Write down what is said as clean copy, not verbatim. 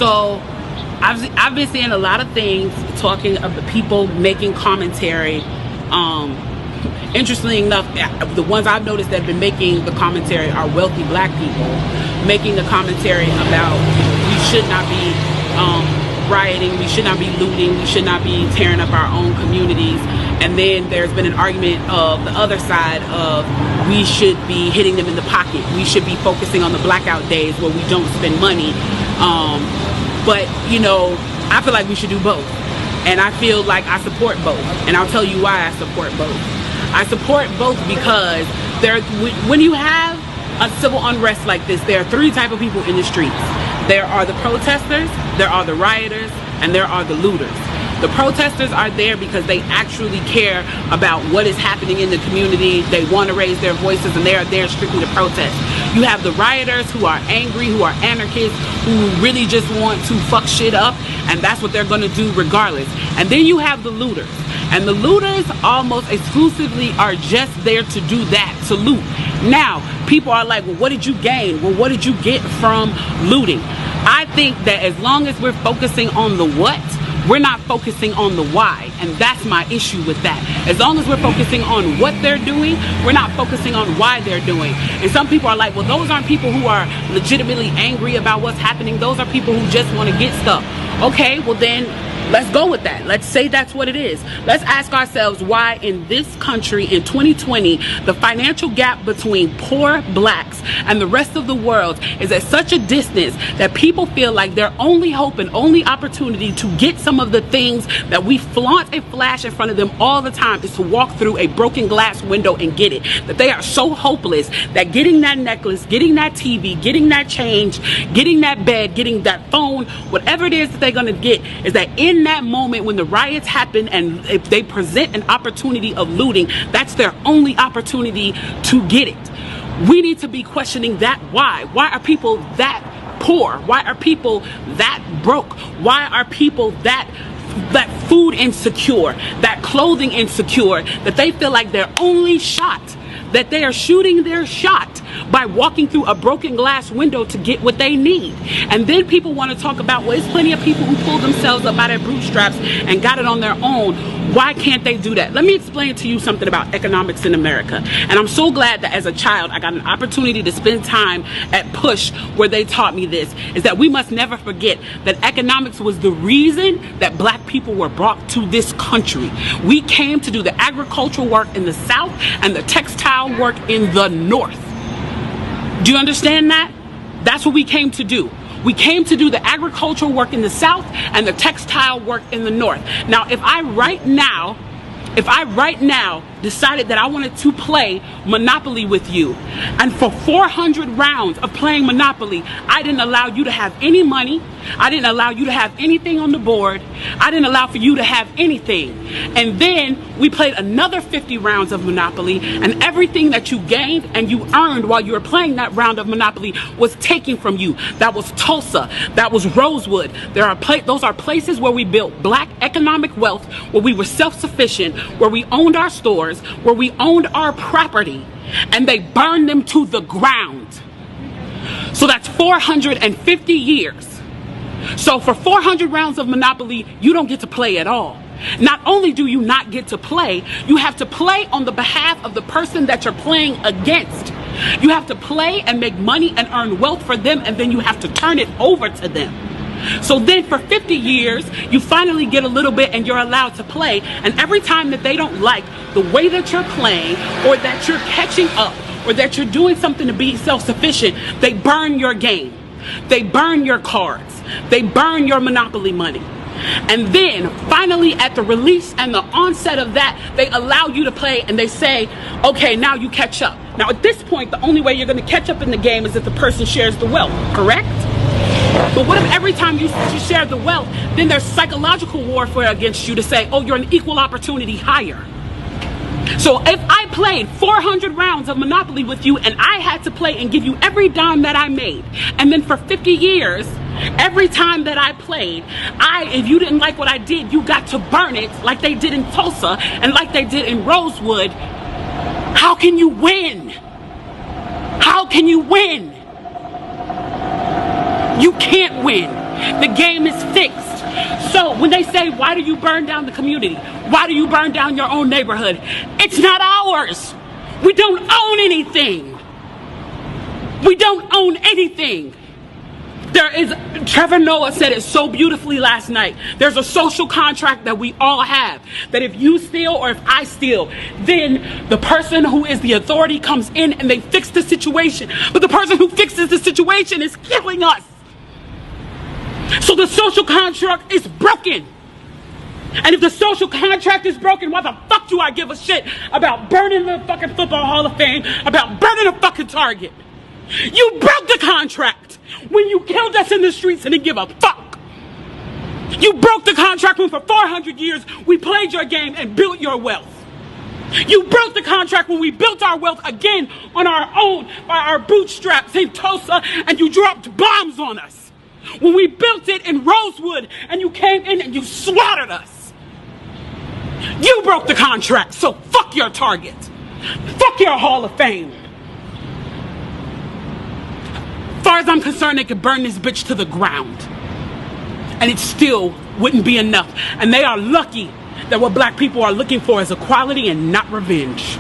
So I've been seeing a lot of things talking of the people making commentary. Interestingly enough, the ones I've noticed that have been making the commentary are wealthy black people making the commentary about we should not be rioting, we should not be looting, we should not be tearing up our own communities. And then there's been an argument of the other side of we should be hitting them in the pocket. We should be focusing on the blackout days where we don't spend money. But, you know, I feel like we should do both. And I feel like I support both. And I'll tell you why I support both. I support both because when you have a civil unrest like this, there are three types of people in the streets. There are the protesters, there are the rioters, and there are the looters. The protesters are there because they actually care about what is happening in the community. They want to raise their voices, and they are there strictly to protest. You have the rioters who are angry, who are anarchists, who really just want to fuck shit up, and that's what they're going to do regardless. And then you have the looters. And the looters almost exclusively are just there to do that, to loot. Now, people are like, well, what did you gain? Well, what did you get from looting? I think that as long as we're focusing on the what, we're not focusing on the why. And that's my issue with that. As long as we're focusing on what they're doing, we're not focusing on why they're doing. And some people are like, well, those aren't people who are legitimately angry about what's happening. Those are people who just want to get stuff. Okay, well then, let's go with that. Let's say that's what it is. Let's ask ourselves why in this country in 2020, the financial gap between poor blacks and the rest of the world is at such a distance that people feel like their only hope and only opportunity to get some of the things that we flaunt and flash in front of them all the time is to walk through a broken glass window and get it. That they are so hopeless that getting that necklace, getting that TV, getting that change, getting that bed, getting that phone, whatever it is that they're going to get, is that in that moment when the riots happen and if they present an opportunity of looting, that's their only opportunity to get it. We need to be questioning that why. Why are people that poor? Why are people that broke? Why are people that food insecure, that clothing insecure, that they feel like their only shot, that they are shooting their shot by walking through a broken glass window to get what they need? And then people want to talk about, well, there's plenty of people who pulled themselves up by their bootstraps and got it on their own. Why can't they do that? Let me explain to you something about economics in America. And I'm so glad that as a child, I got an opportunity to spend time at Push where they taught me this, is that we must never forget that economics was the reason that black people were brought to this country. We came to do the agricultural work in the South and the textile work in the North. Do you understand that? That's what we came to do. We came to do the agricultural work in the South and the textile work in the North. Now, if I right now decided that I wanted to play Monopoly with you, and for 400 rounds of playing Monopoly, I didn't allow you to have any money, I didn't allow you to have anything on the board, I didn't allow for you to have anything, and then we played another 50 rounds of Monopoly, and everything that you gained and you earned while you were playing that round of Monopoly was taken from you. That was Tulsa, that was Rosewood. Those are places where we built black economic wealth, where we were self-sufficient, where we owned our stores, where we owned our property, and they burned them to the ground. So that's 450 years. So for 400 rounds of Monopoly, you don't get to play at all. Not only do you not get to play, you have to play on the behalf of the person that you're playing against. You have to play and make money and earn wealth for them, and then you have to turn it over to them. So then for 50 years, you finally get a little bit and you're allowed to play. And every time that they don't like the way that you're playing, or that you're catching up, or that you're doing something to be self-sufficient, they burn your game. They burn your cards. They burn your Monopoly money. And then finally at the release and the onset of that, they allow you to play and they say, okay, now you catch up. Now at this point, the only way you're going to catch up in the game is if the person shares the wealth, correct? But what if every time you share the wealth, then there's psychological warfare against you to say, oh, you're an equal opportunity hire. So if I played 400 rounds of Monopoly with you and I had to play and give you every dime that I made, and then for 50 years, every time that I played, if you didn't like what I did, you got to burn it like they did in Tulsa and like they did in Rosewood, how can you win? How can you win? You can't win. The game is fixed. So when they say, why do you burn down the community? Why do you burn down your own neighborhood? It's not ours. We don't own anything. We don't own anything. Trevor Noah said it so beautifully last night. There's a social contract that we all have. That if you steal or if I steal, then the person who is the authority comes in and they fix the situation. But the person who fixes the situation is killing us. So the social contract is broken. And if the social contract is broken, why the fuck do I give a shit about burning the fucking Football Hall of Fame, about burning a fucking Target? You broke the contract when you killed us in the streets and didn't give a fuck. You broke the contract when for 400 years we played your game and built your wealth. You broke the contract when we built our wealth again on our own by our bootstraps in Tulsa and you dropped bombs on us. When we built it in Rosewood and you came in and you slaughtered us. You broke the contract, so fuck your Target. Fuck your Hall of Fame. As far as I'm concerned, they could burn this bitch to the ground. And it still wouldn't be enough. And they are lucky that what black people are looking for is equality and not revenge.